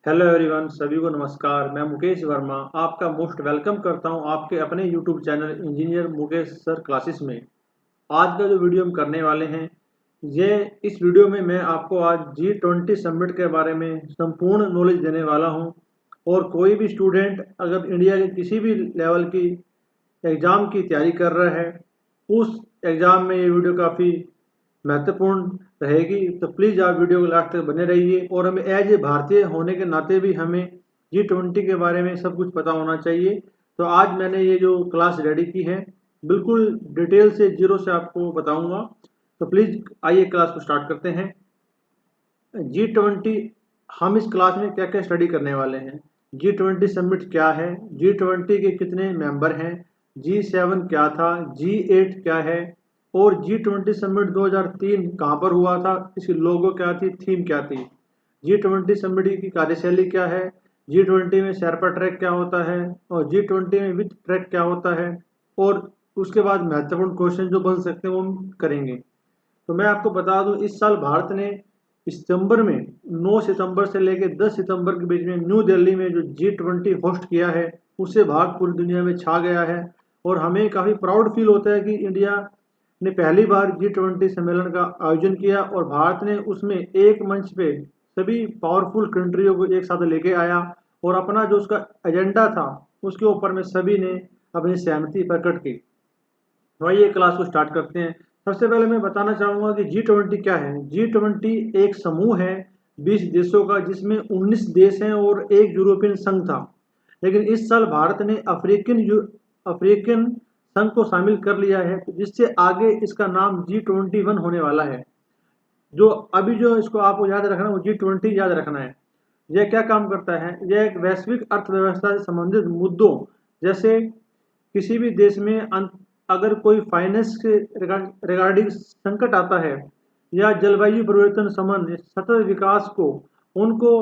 Hello everyone, सभी को नमस्कार। मैं मुकेश वर्मा आपका मोस्ट वेलकम करता हूं आपके अपने YouTube channel engineer Mukesh sir classes में। आज का जो वीडियो हम करने वाले हैं, ये इस वीडियो में मैं आपको आज G20 समिट के बारे में संपूर्ण नॉलेज देने वाला हूं। और कोई भी स्टूडेंट अगर इंडिया के किसी भी लेवल की एग्ज़ाम की तैयारी कर रहा है, उस एग्ज़ाम में ये वीडियो काफ़ी महत्वपूर्ण रहेगी। तो प्लीज़ आप वीडियो को लास्ट तक बने रहिए। और हमें एज ए भारतीय होने के नाते भी हमें G20 के बारे में सब कुछ पता होना चाहिए। तो आज मैंने ये जो क्लास रेडी की है, बिल्कुल डिटेल से जीरो से आपको बताऊंगा। तो प्लीज़ आइए क्लास को स्टार्ट करते हैं। G20, हम इस क्लास में क्या क्या स्टडी करने वाले हैं। G20 समिट क्या है, G20 के कितने मेंबर हैं, G7 क्या था, G8 क्या है, और G20 समिट 2003 कहाँ पर हुआ था, इसकी लोगो क्या थी, थीम क्या थी, G20 समिट की कार्यशैली क्या है, G20 में शेरपा ट्रैक क्या होता है, और G20 में विथ ट्रैक क्या होता है, और उसके बाद महत्वपूर्ण क्वेश्चन जो बन सकते हैं वो हम करेंगे। तो मैं आपको बता दूं, इस साल भारत ने सितंबर में 9 सितंबर से लेकर 10 सितंबर के बीच में न्यू दिल्ली में जो G20 होस्ट किया है, उससे भारत पूरी दुनिया में छा गया है। और हमें काफ़ी प्राउड फील होता है कि इंडिया ने पहली बार G20 सम्मेलन का आयोजन किया और भारत ने उसमें एक मंच पे सभी पावरफुल कंट्रियों को एक साथ लेके आया और अपना जो उसका एजेंडा था उसके ऊपर में सभी ने अपनी सहमति प्रकट की। तो आइए क्लास को स्टार्ट करते हैं। सबसे पहले मैं बताना चाहूँगा कि G20 क्या है। G20 एक समूह है 20 देशों का, जिसमें 19 देश हैं और एक यूरोपियन संघ था। लेकिन इस साल भारत ने अफ्रीकन संघ को शामिल कर लिया है, जिससे आगे इसका नाम G21 होने वाला है। जो अभी जो इसको आपको याद रखना है वो G20 याद रखना है। यह क्या काम करता है, यह एक वैश्विक अर्थव्यवस्था से संबंधित मुद्दों, जैसे किसी भी देश में अगर कोई फाइनेंस के रिगार्डिंग संकट आता है, या जलवायु परिवर्तन संबंधी सतत विकास को, उनको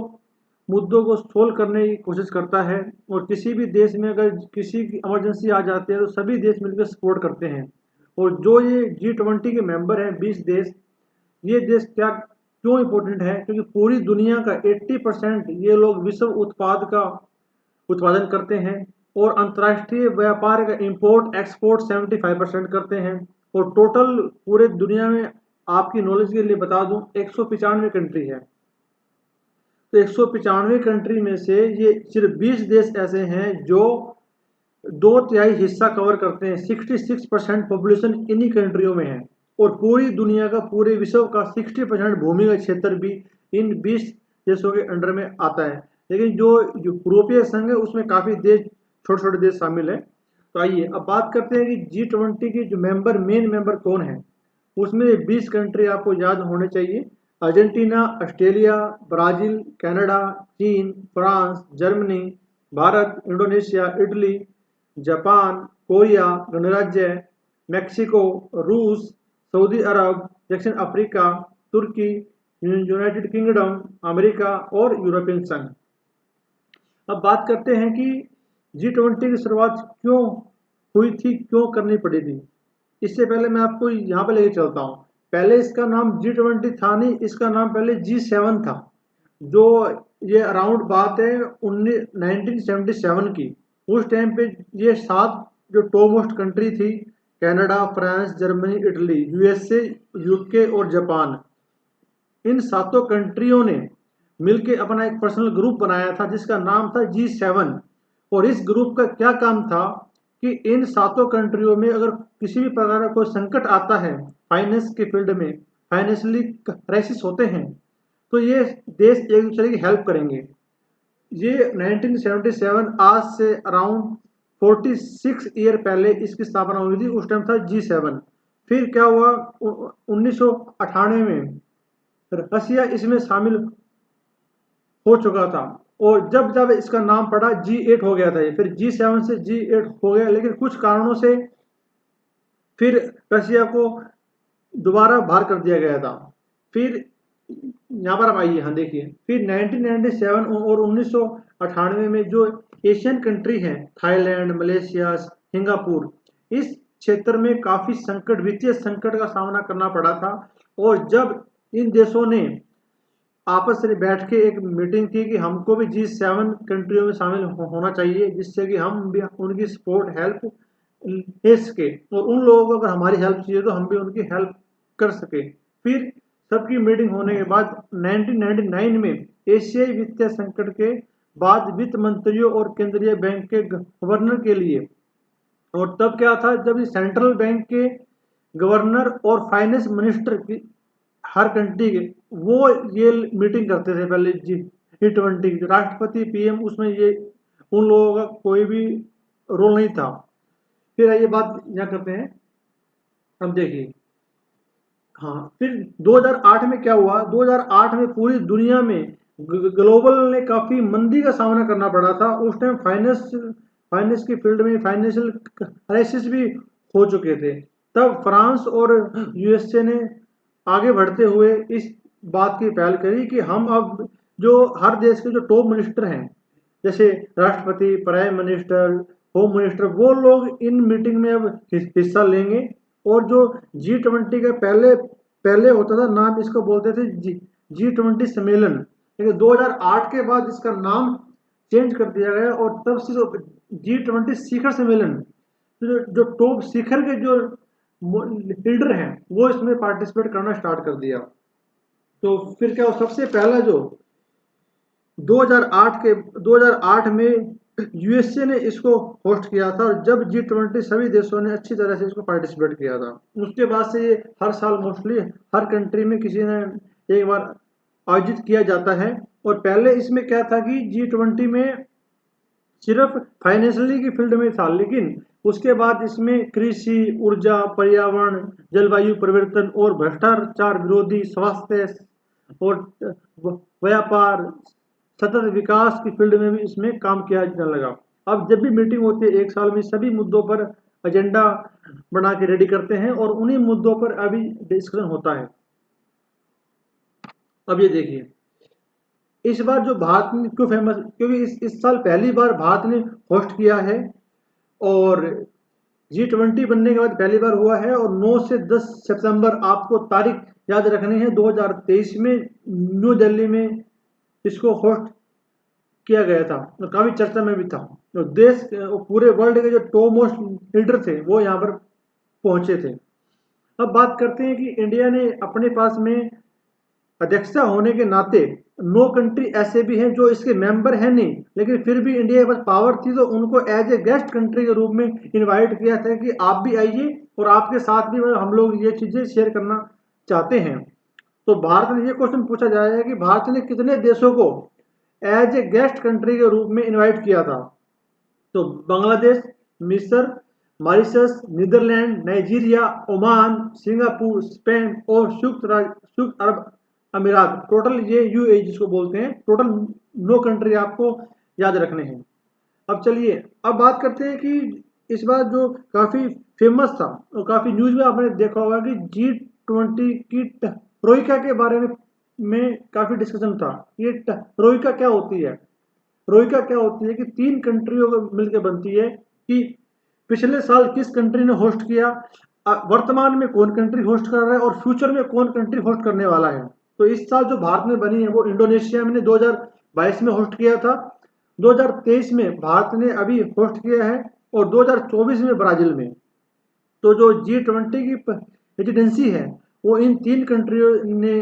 मुद्दों को सोल्व करने की कोशिश करता है। और किसी भी देश में अगर किसी की इमरजेंसी आ जाती है तो सभी देश मिलकर सपोर्ट करते हैं। और जो ये G20 के मेंबर हैं 20 देश, ये देश क्या क्यों इम्पोर्टेंट है, क्योंकि पूरी दुनिया का 80% ये लोग विश्व उत्पाद का उत्पादन करते हैं। और अंतर्राष्ट्रीय व्यापार का इंपोर्ट एक्सपोर्ट 75% करते हैं। और टोटल पूरे दुनिया में आपकी नॉलेज के लिए बता दूं, 195 कंट्री है। तो 195 कंट्री में से ये सिर्फ 20 देश ऐसे हैं जो 2/3 हिस्सा कवर करते हैं। 66% पॉपुलेशन इन्हीं कंट्रियों में है। और पूरी दुनिया का, पूरे विश्व का 60% भूमि का क्षेत्र भी इन 20 देशों के अंडर में आता है। लेकिन जो यूरोपीय संघ है उसमें काफ़ी देश, छोटे छोटे देश शामिल है। तो आइए अब बात करते हैं कि G20 के जो मेन मेंबर कौन है। उसमें 20 कंट्री आपको याद होने चाहिए। अर्जेंटीना, ऑस्ट्रेलिया, ब्राज़ील, कनाडा, चीन, France, Germany, Bharat, Indonesia, Italy, Japan, Korea गणराज्य, मेक्सिको, रूस, सऊदी अरब, दक्षिण अफ्रीका, तुर्की, यूनाइटेड किंगडम, अमेरिका और यूरोपियन संघ। अब बात करते हैं कि G20 की शुरुआत क्यों हुई थी, क्यों करनी पड़ी थी। इससे पहले मैं आपको यहाँ पे लेके चलता हूँ। पहले इसका नाम G20 था नहीं, इसका नाम पहले G7 था। जो ये अराउंड बात है 1977 की। उस टाइम पे ये 7 जो टॉप मोस्ट कंट्री थी, Canada, France, Germany, Italy, USA, UK और जापान, इन सातों कंट्रियों ने मिलकर अपना एक पर्सनल ग्रुप बनाया था जिसका नाम था G7। और इस ग्रुप का क्या काम था कि इन सातों कंट्रियों में अगर किसी भी प्रकार का कोई संकट आता है, फाइनेंस के फील्ड में फाइनेंशियली क्राइसिस होते हैं, तो ये देश एक दूसरे की हेल्प करेंगे। ये 1977, आज से अराउंड 46 ईयर पहले इसकी स्थापना हुई थी। उस टाइम था G7। फिर क्या हुआ, 1998 में रसिया इसमें शामिल हो चुका था। और जब जब इसका नाम पड़ा G8 हो गया था। ये फिर G7 से G8 हो गया, लेकिन कुछ कारणों से फिर रसिया को दोबारा बाहर कर दिया गया था। फिर यहाँ पर आप आइए, हाँ देखिए, फिर 1997 और 1998 में जो एशियन कंट्री हैं, थाईलैंड, मलेशिया, सिंगापुर, इस क्षेत्र में काफ़ी संकट, वित्तीय संकट का सामना करना पड़ा था। और जब इन देशों ने आपस में बैठ के एक मीटिंग की कि हमको भी G7 कंट्रियों में शामिल होना चाहिए, जिससे कि हम भी उनकी सपोर्ट हेल्प ले सके, और उन लोगों को अगर हमारी हेल्प चाहिए तो हम भी उनकी हेल्प कर सके। फिर सबकी मीटिंग होने के बाद 1999 में एशियाई वित्तीय संकट के बाद वित्त मंत्रियों और केंद्रीय बैंक के गवर्नर के लिए, और तब क्या था, जब सेंट्रल बैंक के गवर्नर और फाइनेंस मिनिस्टर की हर कंट्री के, वो ये मीटिंग करते थे पहले G20 की, राष्ट्रपति पीएम उसमें ये उन लोगों का कोई भी रोल नहीं था। फिर आइए बात यहाँ करते हैं। अब देखिए, हाँ, फिर 2008 में क्या हुआ, 2008 में पूरी दुनिया में ग्लोबल ने काफी मंदी का सामना करना पड़ा था। उस टाइम फाइनेंस की फील्ड में फाइनेंशियल क्राइसिस भी हो चुके थे। तब फ्रांस और यूएसए ने आगे बढ़ते हुए इस बात की पहल करी कि हम अब जो हर देश के जो टॉप मिनिस्टर हैं, जैसे राष्ट्रपति, प्राइम मिनिस्टर, होम मिनिस्टर, वो लोग इन मीटिंग में अब हिस्सा लेंगे। और जो G20 का पहले पहले होता था, नाम इसको बोलते थे G20 सम्मेलन, लेकिन 2008 के बाद इसका नाम चेंज कर दिया गया, और तब से जो G20 शिखर सम्मेलन, जो टॉप शिखर के जो लीडर हैं वो इसमें पार्टिसिपेट करना स्टार्ट कर दिया। तो फिर क्या हुआ, सबसे पहला जो 2008 में यूएसए ने इसको होस्ट किया था, और जब G20 सभी देशों ने अच्छी तरह से इसको पार्टिसिपेट किया था, उसके बाद से ये हर साल मोस्टली हर कंट्री में किसी ने एक बार आयोजित किया जाता है। और पहले इसमें क्या था कि G20 में सिर्फ फाइनेंशियली की फील्ड में था, लेकिन उसके बाद इसमें कृषि, ऊर्जा, पर्यावरण, जलवायु परिवर्तन और भ्रष्टाचार विरोधी, स्वास्थ्य और व्यापार, सतत विकास की फील्ड में भी इसमें काम किया जाने लगा। अब जब भी मीटिंग होती है एक साल में, सभी मुद्दों पर एजेंडा बना के रेडी करते हैं, और उन्हीं मुद्दों पर अभी डिस्कशन होता है। अब ये देखिए, इस बार जो भारत ने क्यों फेमस, क्योंकि इस साल पहली बार भारत ने होस्ट किया है, और G20 बनने के बाद पहली बार हुआ है। और 9 से 10 सितंबर आपको तारीख याद रखनी है, 2023 में न्यू दिल्ली में इसको होस्ट किया गया था, तो काफी चर्चा में भी था। तो देश, पूरे वर्ल्ड के जो टॉप मोस्ट लीडर थे वो यहाँ पर पहुंचे थे। अब बात करते हैं कि इंडिया ने अपने पास में अध्यक्षता होने के नाते 9 कंट्री ऐसे भी हैं जो इसके मेंबर हैं नहीं, लेकिन फिर भी इंडिया के पास पावर थी, तो उनको एज ए गेस्ट कंट्री के रूप में इनवाइट किया था कि आप भी आइए और आपके साथ भी हम लोग ये चीजें शेयर करना चाहते हैं। तो भारत ने ये क्वेश्चन पूछा जाएगा कि भारत ने कितने देशों को एज ए गेस्ट कंट्री के रूप में इनवाइट किया था। तो बांग्लादेश, मिस्र, Mauritius, Netherlands, Nigeria, Oman, Singapore, Spain और संयुक्त अरब अमीरात, टोटल ये यूएई जिसको बोलते हैं, टोटल 9 कंट्री आपको याद रखने हैं। अब चलिए, अब बात करते हैं कि इस बार जो काफी फेमस था और काफी न्यूज में आपने देखा होगा कि G20 की ट्रोइका के बारे में काफी डिस्कशन था। ये ट्रोइका क्या होती है, ट्रोइका क्या होती है कि 3 कंट्रियों को मिलकर बनती है, कि पिछले साल किस कंट्री ने होस्ट किया, वर्तमान में कौन कंट्री होस्ट कर रहा है, और फ्यूचर में कौन कंट्री होस्ट करने वाला है। तो इस साल जो भारत में बनी है वो इंडोनेशिया में 2022 में होस्ट किया था, 2023 में भारत ने अभी होस्ट किया है, और 2024 में ब्राजील में। तो जो G20 की प्रेसिडेंसी है वो इन 3 कंट्रियों ने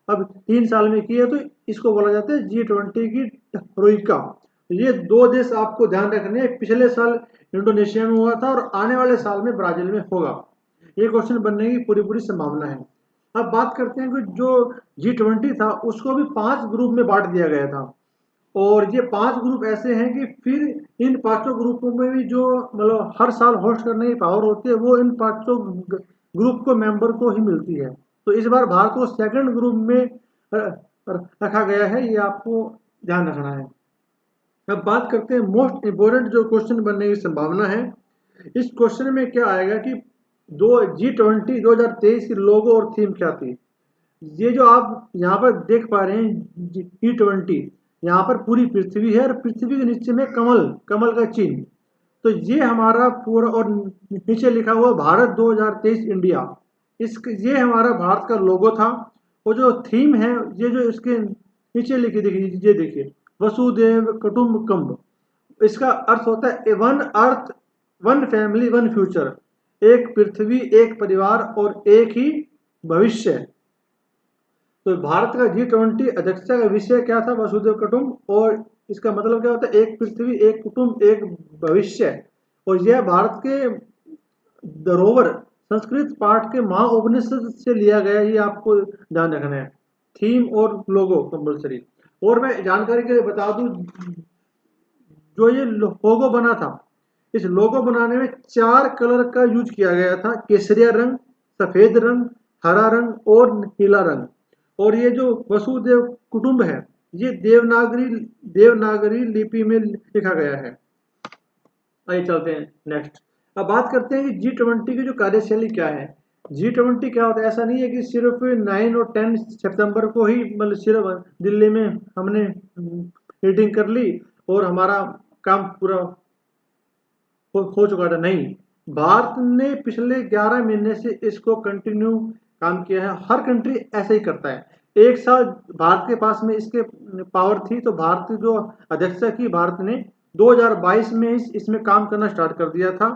अब 3 साल में की है, तो इसको बोला जाता है G20 की ट्रोइका। ये 2 देश आपको ध्यान रखने हैं, पिछले साल इंडोनेशिया में हुआ था और आने वाले साल में ब्राजील में होगा। ये क्वेश्चन बनने की पूरी पूरी संभावना है। अब बात करते हैं कि जो G20 था उसको भी 5 ग्रुप में बांट दिया गया था, और ये 5 ग्रुप ऐसे हैं कि फिर इन 5 ग्रुपों में भी जो मतलब हर साल होस्ट करने की पावर होती है वो इन 5 ग्रुप को मेंबर को ही मिलती है। तो इस बार भारत को सेकंड ग्रुप में रखा गया है, ये आपको ध्यान रखना है। अब बात करते हैं मोस्ट इम्पोर्टेंट जो क्वेश्चन बनने की संभावना है। इस क्वेश्चन में क्या आएगा कि G20 2023 की लोगो और थीम क्या थी। ये जो आप यहाँ पर देख पा रहे हैं G20, यहाँ पर पूरी पृथ्वी है और पृथ्वी के नीचे में कमल का चिन्ह। तो ये हमारा पूरा, और नीचे लिखा हुआ भारत 2023 इंडिया, ये हमारा भारत का लोगो था। और जो थीम है, ये जो इसके नीचे लिखी देखिए, ये देखिए वसुदेव कुटुंबकम। इसका अर्थ होता है one earth one family one future, एक पृथ्वी एक परिवार और एक ही भविष्य। तो भारत का G20 अध्यक्षता का विषय क्या था? वसुधैव कुटुंब। और इसका मतलब क्या होता है? एक पृथ्वी एक कुटुंब एक भविष्य। और यह भारत के धरोहर संस्कृत पाठ के महाउपनिषद से लिया गया, ये आपको ध्यान रखना है। थीम और लोगो कंपल्सरी। और मैं जानकारी के लिए बता दूं, जो ये लोगो बना था, इस लोगो बनाने में 4 कलर का यूज किया गया था, केसरिया रंग, सफेद रंग, हरा रंग और नीला रंग। और ये जो वसुदेव कुटुंब है, ये देवनागरी लिपि में लिखा गया है। आइए चलते हैं नेक्स्ट। अब बात करते हैं कि G20 की जो कार्यशैली क्या है। G20 क्या होता है? ऐसा नहीं है कि सिर्फ 9 और 10 सितंबर को ही मतलब सिर्फ दिल्ली में हमने मीटिंग कर ली और हमारा काम पूरा हो चुका था। नहीं, भारत ने पिछले 11 महीने से इसको कंटिन्यू काम किया है। हर कंट्री ऐसे ही करता है। एक साल भारत के पास में इसके पावर थी, तो भारत जो अध्यक्षता की, भारत ने 2022 में इसमें काम करना स्टार्ट कर दिया था।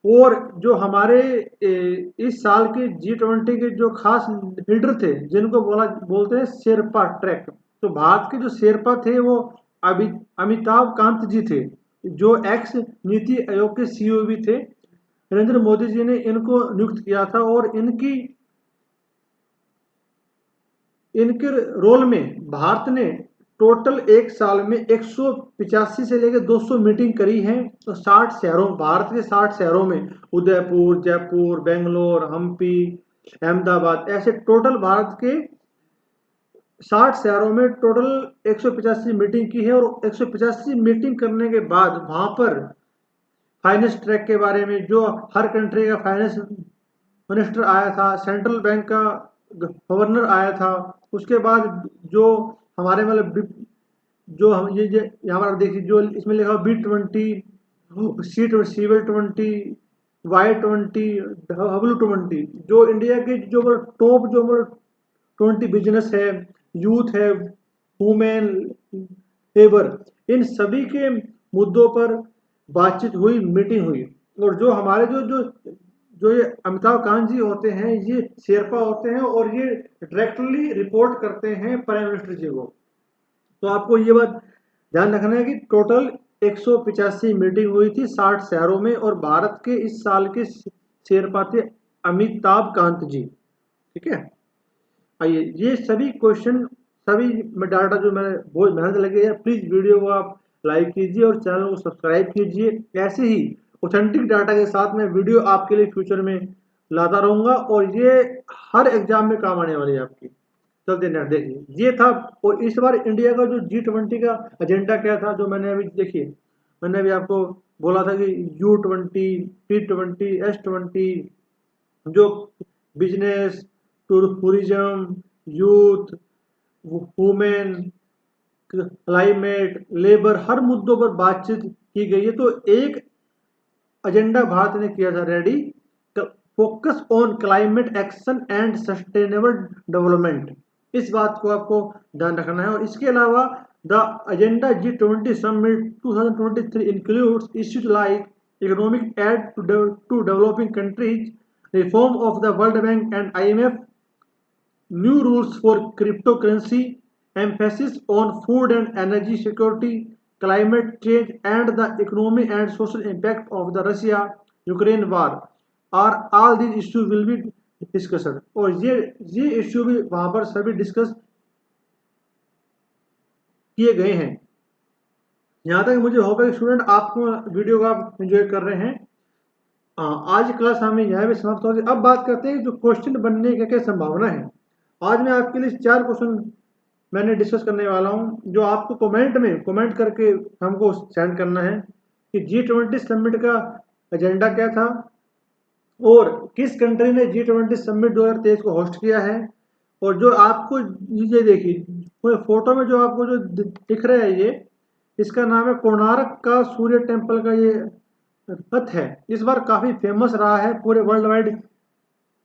और जो हमारे इस साल के G20 के जो खास लीडर थे, जिनको बोलते हैं शेरपा ट्रैक, तो भारत के जो शेरपा थे वो अमिताभ कांत जी थे, जो एक्स नीति आयोग के CEO भी थे। नरेंद्र मोदी जी ने इनको नियुक्त किया था और इनके रोल में भारत ने टोटल एक साल में 185 से लेकर 200 मीटिंग करी है। तो 60 शहरों, भारत के 60 शहरों में, उदयपुर, जयपुर, बेंगलोर, हम्पी, अहमदाबाद, ऐसे टोटल भारत के 60 शहरों में टोटल 185 मीटिंग की है। और 185 मीटिंग करने के बाद वहां पर फाइनेंस ट्रैक के बारे में, जो हर कंट्री का फाइनेंस मिनिस्टर आया था, सेंट्रल बैंक का गवर्नर आया था, उसके बाद जो हमारे मतलब जो हम ये यहाँ पर देखिए, जो इसमें लिखा B20, C20 Y20 W20, जो इंडिया के जो टॉप जो 20 बिजनेस है, यूथ है, वुमेन, लेबर, इन सभी के मुद्दों पर बातचीत हुई, मीटिंग हुई। और जो हमारे जो ये अमिताभ कांत जी होते हैं, ये शेरपा होते हैं और ये डायरेक्टली रिपोर्ट करते हैं प्राइम मिनिस्टर जी को। तो आपको ये बात ध्यान रखना है कि टोटल 185 मीटिंग हुई थी 60 शहरों में। और भारत के इस साल के शेरपा थे अमिताभ कांत जी। ठीक है। आइए, ये सभी क्वेश्चन, सभी डाटा जो मैंने बहुत मेहनत लगी है, प्लीज वीडियो को आप लाइक कीजिए और चैनल को सब्सक्राइब कीजिए। ऐसे ही ऑथेंटिक डाटा के साथ मैं वीडियो आपके लिए फ्यूचर में लाता रहूंगा और ये हर एग्जाम में काम आने वाली है आपकी। चलते नेट देखिए, ये था। और इस बार इंडिया का जो G20 का एजेंडा क्या था, जो मैंने अभी देखिए, मैंने अभी आपको बोला था कि U20, P20, S20, जो business, tourism, youth, women, climate, labour, हर मुद्दों पर बातचीत की गई है। तो एक एजेंडा भारत ने किया था ready, focus on climate action and sustainable development. इस बात को आपको ध्यान रखना है। और इसके अलावा the agenda G20 summit 2023 includes issues like economic aid to developing countries, reform of the World Bank and IMF, new rules for cryptocurrency, emphasis on food and energy security, climate change, and the economic and social impact of the Russia-Ukraine war are all these issues will be discussed। और ये issue भी वहाँ पर सभी discuss किए गए हैं। यहाँ तक मुझे होप है स्टूडेंट आपको वीडियो का आप एंजॉय कर रहे हैं। आज क्लास हमें यहाँ भी समाप्त होगी। अब बात करते हैं जो क्वेश्चन बनने की क्या संभावना है। आज मैं आपके लिए 4 क्वेश्चन मैंने डिस्कस करने वाला हूं, जो आपको कमेंट करके हमको सेंड करना है कि G20 समिट का एजेंडा क्या था और किस कंट्री ने G20 समिट 2023 को होस्ट किया है। और जो आपको ये देखिए फोटो में जो आपको जो दिख रहा है, ये इसका नाम है कोणार्क का सूर्य टेम्पल का ये रथ है। इस बार काफी फेमस रहा है, पूरे वर्ल्ड वाइड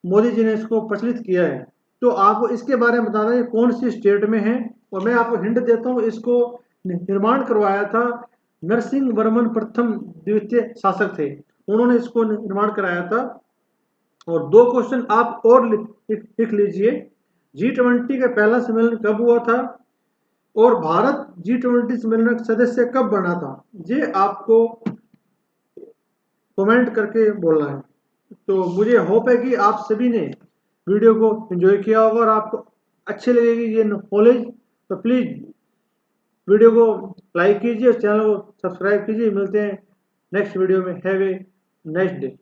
मोदी जी ने इसको प्रचलित किया है। तो आपको इसके बारे में बताना है कौन सी स्टेट में है और मैं आपको हिंट देता हूँ, इसको निर्माण करवाया था नरसिंह वर्मन प्रथम द्वितीय शासक थे, उन्होंने इसको निर्माण कराया था। और 2 क्वेश्चन आप और लिख लीजिए। G20 का पहला सम्मेलन कब हुआ था और भारत G20 सम्मेलन का सदस्य कब बना था, ये आपको कमेंट करके बोलना है। तो मुझे होप है कि आप सभी ने वीडियो को एंजॉय किया होगा और आपको अच्छी लगेगी ये नॉलेज। तो प्लीज़ वीडियो को लाइक कीजिए और चैनल को सब्सक्राइब कीजिए। मिलते हैं नेक्स्ट वीडियो में। Have a nice day.